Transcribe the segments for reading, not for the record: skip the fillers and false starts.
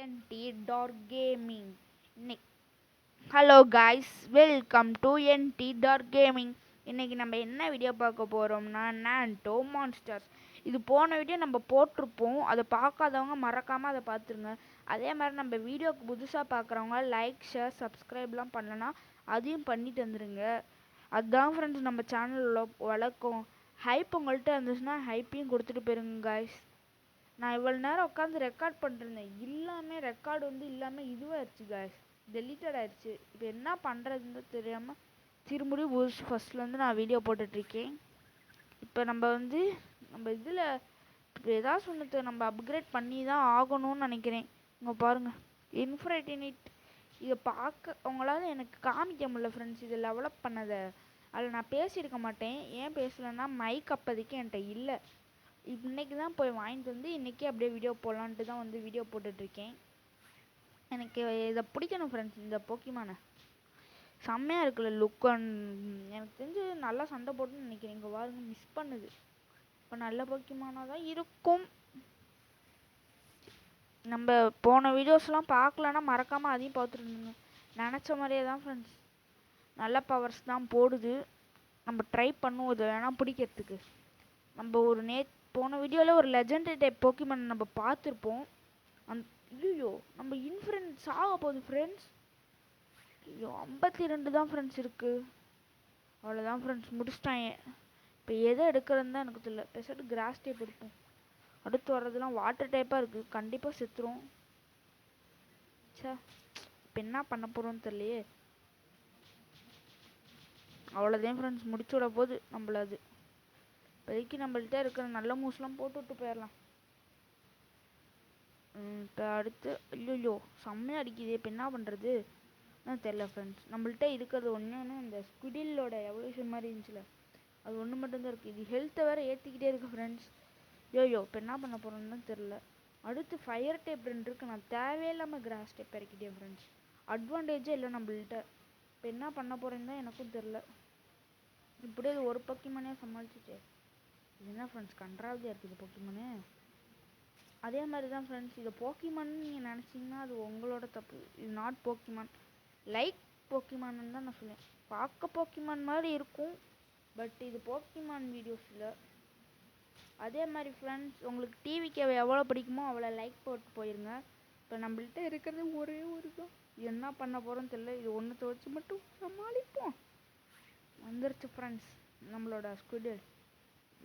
NT Dark Gaming. Hello guys, welcome to NT Dark Gaming. இன்னைக்கு நம்ம என்ன video பார்க்க போகிறோம்னா நான்டோ மான்ஸ்டர்ஸ். இது போன வீடியோ நம்ம போட்டிருப்போம், அதை பார்க்காதவங்க மறக்காமல் அதை பார்த்துருங்க. அதே மாதிரி நம்ம வீடியோக்கு புதுசாக பார்க்குறவங்க லைக், ஷேர், சப்ஸ்கிரைப்லாம் பண்ணலன்னா அதையும் பண்ணிட்டு வந்துடுங்க. அதுதான் ஃப்ரெண்ட்ஸ் நம்ம சேனலில் வழக்கம். ஹைப் உங்கள்கிட்ட இருந்துச்சுன்னா ஹைப்பையும் கொடுத்துட்டு போயிருங்க காய்ஸ். நான் இவ்வளோ நேரம் உட்காந்து ரெக்கார்ட் பண்ணிருந்தேன், எல்லாமே ரெக்கார்டு இல்லாமல் இதுவாகிடுச்சு காய்ஸ், டெலீட்டட் ஆயிடுச்சு. இப்போ என்ன பண்ணுறதுன்னு தெரியாமல் திரும்பியும் ஃபஸ்ட்லேருந்து நான் வீடியோ போட்டுட்ருக்கேன். இப்போ நம்ம இதில் இப்போ எதாவது சொன்னது நம்ம அப்கிரேட் பண்ணி தான் ஆகணும்னு நினைக்கிறேன். இங்கே பாருங்கள், இன்ஃபினிட். இதை பார்க்க உங்களால் எனக்கு காமிக்க முடியல ஃப்ரெண்ட்ஸ், இதை டெவலப் பண்ணதை. அதில் நான் பேசியிருக்க மாட்டேன். ஏன் பேசலைன்னா மைக் அப்போதைக்கு என்கிட்ட இல்லை. இன்றைக்கி தான் போய் வாங்கிட்டு வந்து இன்றைக்கி அப்படியே வீடியோ போடலான்ட்டு தான் வீடியோ போட்டுட்ருக்கேன். எனக்கு இதை பிடிக்கணும் ஃப்ரெண்ட்ஸ், இந்த போக்கிமானை செம்மையாக இருக்குல்ல லுக். எனக்கு தெரிஞ்சு நல்லா சண்டை போட்டுன்னு நினைக்கிறேன். இங்கே பாருங்க, மிஸ் பண்ணுது. இப்போ நல்ல போக்கிமானாக தான் இருக்கும். நம்ம போன வீடியோஸ்லாம் பார்க்கலன்னா மறக்காமல் அதையும் பார்த்துருந்துங்க. நினச்ச மாதிரியே தான் ஃப்ரெண்ட்ஸ், நல்ல பவர்ஸ் தான் போடுது. நம்ம ட்ரை பண்ணுவோம் இதை வேணால் பிடிக்கிறதுக்கு. நம்ம ஒரு போன வீடியோவில் ஒரு லெஜெண்டரி டைப் போக்கிமான் நம்ம பார்த்துருப்போம். ஐயோ, நம்ம இன்ஃப்ரெண்ட்ஸ் ஆக போகுது ஃப்ரெண்ட்ஸ். ஐயோ, 52 தான் ஃப்ரெண்ட்ஸ் இருக்குது. அவ்வளோதான் ஃப்ரெண்ட்ஸ், முடிச்சிட்டாங்க. இப்போ எதை எடுக்கிறதுன்னு தான் எனக்கு தெரியல. பெருசாட்டு கிராஸ் டைப் எடுப்போம். அடுத்து வர்றதுலாம் வாட்டர் டைப்பாக இருக்குது, கண்டிப்பாக செத்துரும். சே, இப்போ என்ன பண்ண போகிறோன்னு தெரியலையே. அவ்வளோதான் ஃப்ரெண்ட்ஸ், முடிச்சு விட போகுது நம்மள. அது இப்போதைக்கு நம்மள்கிட்ட இருக்கிற நல்ல மூவ்ஸ்லாம் போட்டு விட்டு போயிடலாம். இப்போ அடுத்து ஐயோ செம்மையாக அடிக்குது. இப்போ என்ன பண்ணுறது தெரில ஃப்ரெண்ட்ஸ். நம்மள்கிட்ட இருக்கிறது ஒன்று இந்த ஸ்குடிலோட எவல்யூஷன் மாதிரி இருந்துச்சுல, அது ஒன்று மட்டும்தான் இருக்குது. இது ஹெல்த்தை வேறு ஏற்றிக்கிட்டே இருக்குது ஃப்ரெண்ட்ஸ். யோயோ இப்போ என்ன பண்ண போகிறோன்னு தான் தெரில. அடுத்து ஃபயர் டைப் 2 இருக்குது. நான் தேவையில்லாமல் கிராஸ் டைப் இறக்கிட்டேன் ஃப்ரெண்ட்ஸ். அட்வான்டேஜே இல்லை நம்மள்கிட்ட. இப்போ என்ன பண்ண போகிறேன்னு தான் எனக்கும் தெரில. இப்படியே அது ஒரு போக்கிமானே சமாளிச்சிச்சு. இது என்ன ஃப்ரெண்ட்ஸ், கன்றாவதியாக இருக்குது போக்கிமானு. அதே மாதிரி தான் ஃப்ரெண்ட்ஸ், இது போக்கிமான் நீங்கள் நினச்சிங்கன்னா அது உங்களோட தப்பு. இது நாட் போக்கிமான், லைக் போக்கிமான்னு தான் நான் சொல்லுவேன். பார்க்க போக்கிமான் மாதிரி இருக்கும், பட் இது போக்கிமான் வீடியோஸில். அதே மாதிரி ஃப்ரெண்ட்ஸ், உங்களுக்கு டிவிக்கு எவ்வளோ பிடிக்குமோ அவ்வளோ லைக் போட்டு போயிருங்க. இப்போ நம்மள்கிட்ட இருக்கிறது ஒரே ஒரு தான். இது என்ன பண்ண போகிறோன்னு தெரியல. இது ஒன்றுத்தை வச்சு மட்டும் சமாளிப்போம். வந்துருச்சு ஃப்ரெண்ட்ஸ் நம்மளோட ஸ்குடில்.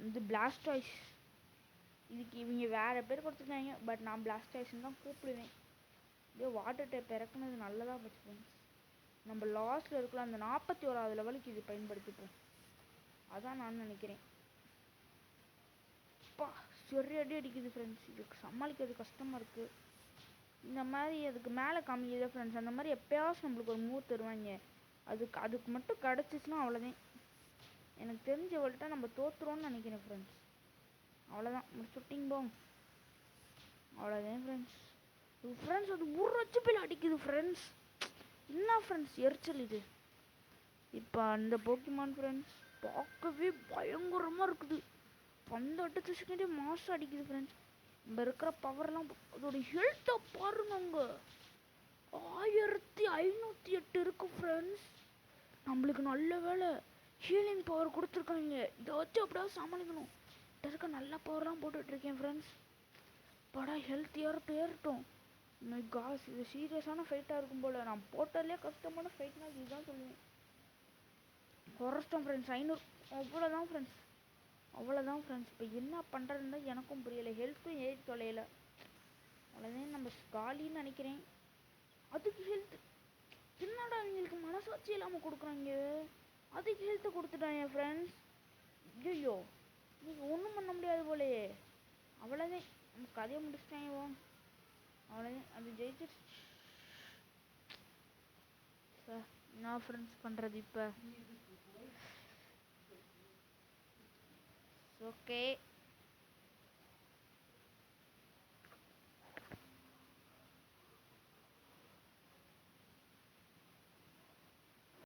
இது பிளாஸ்டாய்ஸ். இதுக்கு இவங்க வேறு பேர் கொடுத்துருக்காங்க, பட் நான் பிளாஸ்டாய்ஸ்ன்னு தான் கூப்பிடுவேன். இதே வாட்டர் டைப் இறக்குனது நல்லதாக போச்சு ஃப்ரெண்ட்ஸ். நம்ம லாஸ்ட்டில் இருக்கிற அந்த 41வது லெவலுக்கு இது பயன்படுத்திப்போம், அதான் நான் நினைக்கிறேன். அப்பா சரி அடி அடிக்குது ஃப்ரெண்ட்ஸ், இதுக்கு சமாளிக்கிறது கஷ்டமாக இருக்குது. இந்த மாதிரி அதுக்கு மேலே காமிக்குது ஃப்ரெண்ட்ஸ். அந்த மாதிரி எப்போயாச்சும் நம்மளுக்கு ஒரு மூவ் தருவாங்க, அதுக்கு மட்டும் கிடச்சிச்சுன்னா அவ்வளோதான். எனக்கு தெரிஞ்சவள்கிட்ட நம்ம தோற்றுறோன்னு நினைக்கிறேன் ஃப்ரெண்ட்ஸ். அவ்வளோதான், முடிச்சுட்டிங் போங்க. அவ்வளோதான் ஃப்ரெண்ட்ஸ். அது ஒரு HP அடிக்குது ஃப்ரெண்ட்ஸ். என்ன ஃப்ரெண்ட்ஸ் எரிச்சல் இது. இப்போ அந்த போக்கிமான் ஃப்ரெண்ட்ஸ் பார்க்கவே பயங்கரமாக இருக்குது. 18 செகண்டே மாதம் அடிக்குது ஃப்ரெண்ட்ஸ். நம்ம இருக்கிற பவர்லாம் அதோட ஹெல்த்தை பாருங்க. அங்கே 1508 இருக்குது ஃப்ரெண்ட்ஸ். நம்மளுக்கு நல்ல வேலை ஹீலிங் பவர் கொடுத்துருக்காங்க. இதை வச்சு அப்படியே சமாளிக்கணும். இருக்க நல்ல பவர்லாம் போட்டுட்ருக்கேன் friends. Bada health ஏறட்டும். My cos, இது சீரியஸான ஃபைட்டாக இருக்கும் போல். நான் போட்டதுலேயே கஷ்டமான ஃபைட்னா இதுதான் சொல்லுவேன். குறைச்சிட்டோம் ஃப்ரெண்ட்ஸ் 500. அவ்வளோதான் ஃப்ரெண்ட்ஸ். இப்போ என்ன பண்ணுறதுன்னு எனக்கும் புரியலை. ஹெல்த்தும் ஏறி தொலையலை. அவ்வளோதான், நம்ம காலின்னு நினைக்கிறேன். அதுக்கு ஹெல்த் என்னடா அவங்களுக்கு மனசாட்சி இல்லாமல் கொடுக்குறாங்க. அதுக்கு ஹெல்த்தை கொடுத்துட்டாங்க ஃப்ரெண்ட்ஸ். ஐயோ, நீங்கள் ஒன்றும் பண்ண முடியாது போலையே. அவ்வளோதான், நம்ம கதையை முடிச்சிட்டாங்க. அவ்வளோதான், அது ஜெயிச்சிருச்சு. என்ன ஃப்ரெண்ட்ஸ் பண்ணுறது இப்போ. ஓகே,